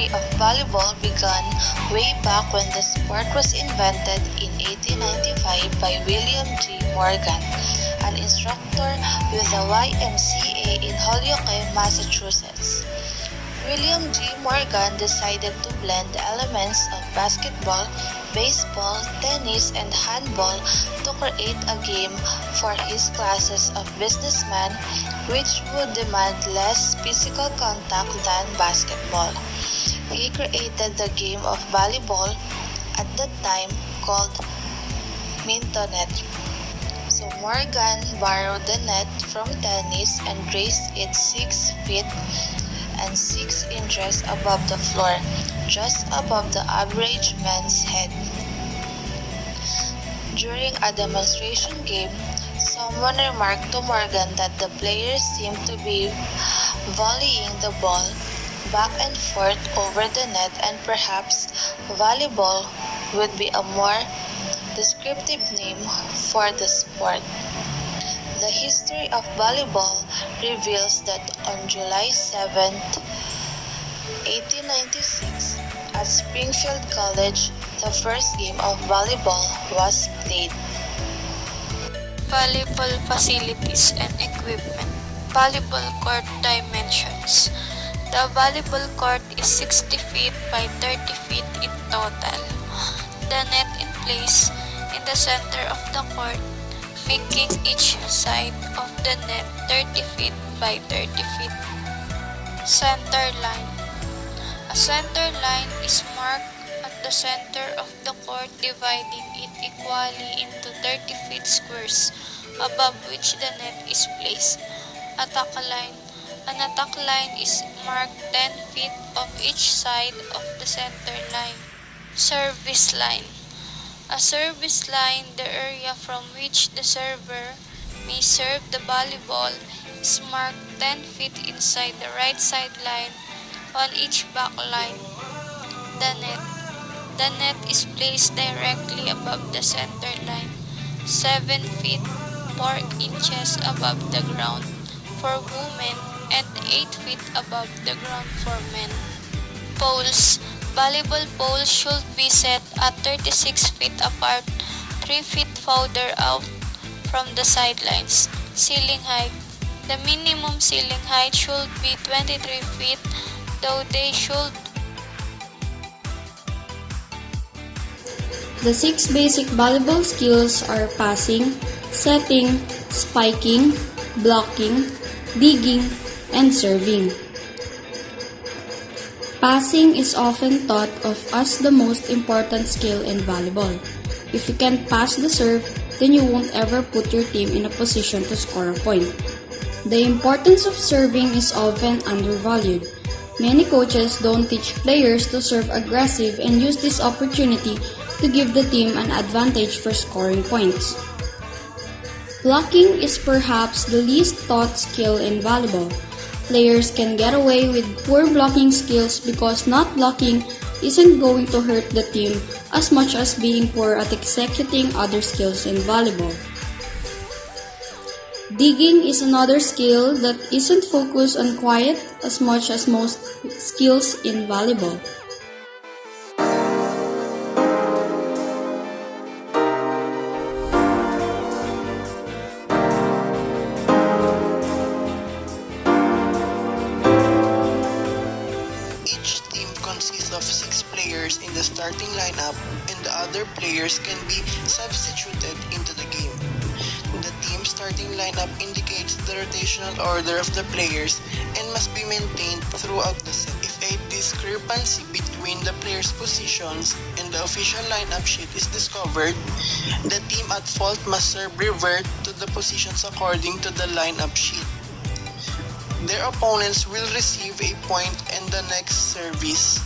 history of volleyball began way back when the sport was invented in 1895 by William G. Morgan, an instructor with the YMCA in Holyoke, Massachusetts. William G. Morgan decided to blend the elements of basketball, baseball, tennis, and handball to create a game for his classes of businessmen which would demand less physical contact than basketball. He created the game of volleyball, at that time called mintonet. So Morgan borrowed the net from tennis and raised it 6 feet and 6 inches above the floor, just above the average man's head. During a demonstration game, someone remarked to Morgan that the players seemed to be volleying the ball back and forth over the net, and perhaps volleyball would be a more descriptive name for the sport. The history of volleyball reveals that on July 7, 1896, at Springfield College, the first game of volleyball was played. Volleyball facilities and equipment. Volleyball court dimensions. The volleyball court is 60 feet by 30 feet in total. The net in place in the center of the court, making each side of the net 30 feet by 30 feet. Center line. A center line is marked at the center of the court, dividing it equally into 30 feet squares, above which the net is placed. Attack line. An attack line is marked 10 feet of each side of the center line. Service line. A service line, the area from which the server may serve the volleyball, is marked 10 feet inside the right sideline on each back line. The net. The net is placed directly above the center line, 7 feet 4 inches above the ground for women and 8 feet above the ground for men. Poles. Volleyball poles should be set at 36 feet apart, 3 feet further out from the sidelines. Ceiling height. The minimum ceiling height should be 23 feet, though they should. The 6 basic volleyball skills are passing, setting, spiking, blocking, digging, and serving. Passing is often thought of as the most important skill in volleyball. If you can't pass the serve, then you won't ever put your team in a position to score a point. The importance of serving is often undervalued. Many coaches don't teach players to serve aggressive and use this opportunity to give the team an advantage for scoring points. Blocking is perhaps the least taught skill in volleyball. Players can get away with poor blocking skills because not blocking isn't going to hurt the team as much as being poor at executing other skills in volleyball. Digging is another skill that isn't focused on quiet as much as most skills in volleyball. Consists of 6 players in the starting lineup, and the other players can be substituted into the game. The team starting lineup indicates the rotational order of the players and must be maintained throughout the set. If a discrepancy between the players' positions and the official lineup sheet is discovered, the team at fault must revert to the positions according to the lineup sheet. Their opponents will receive a point in the next service.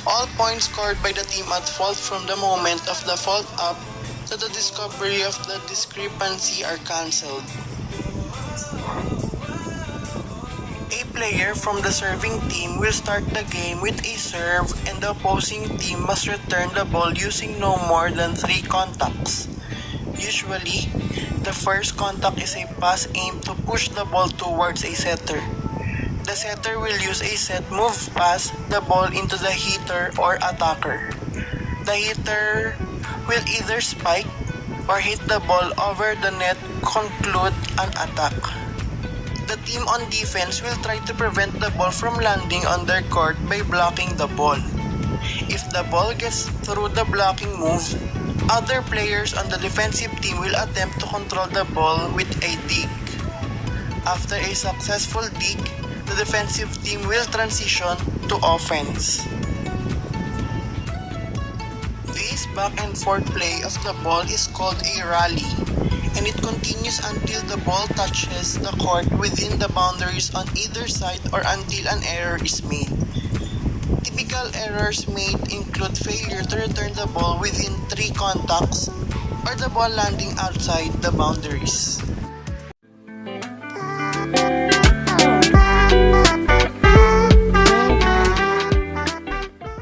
All points scored by the team at fault from the moment of the fault up to the discovery of the discrepancy are cancelled. A player from the serving team will start the game with a serve, and the opposing team must return the ball using no more than 3 contacts. Usually, the first contact is a pass aimed to push the ball towards a setter. The setter will use a set move pass the ball into the hitter or attacker. The hitter will either spike or hit the ball over the net conclude an attack. The team on defense will try to prevent the ball from landing on their court by blocking the ball. If the ball gets through the blocking move, other players on the defensive team will attempt to control the ball with a dig. After a successful dig, the defensive team will transition to offense. This back and forth play of the ball is called a rally, and it continues until the ball touches the court within the boundaries on either side or until an error is made. Typical errors made include failure to return the ball within 3 contacts or the ball landing outside the boundaries.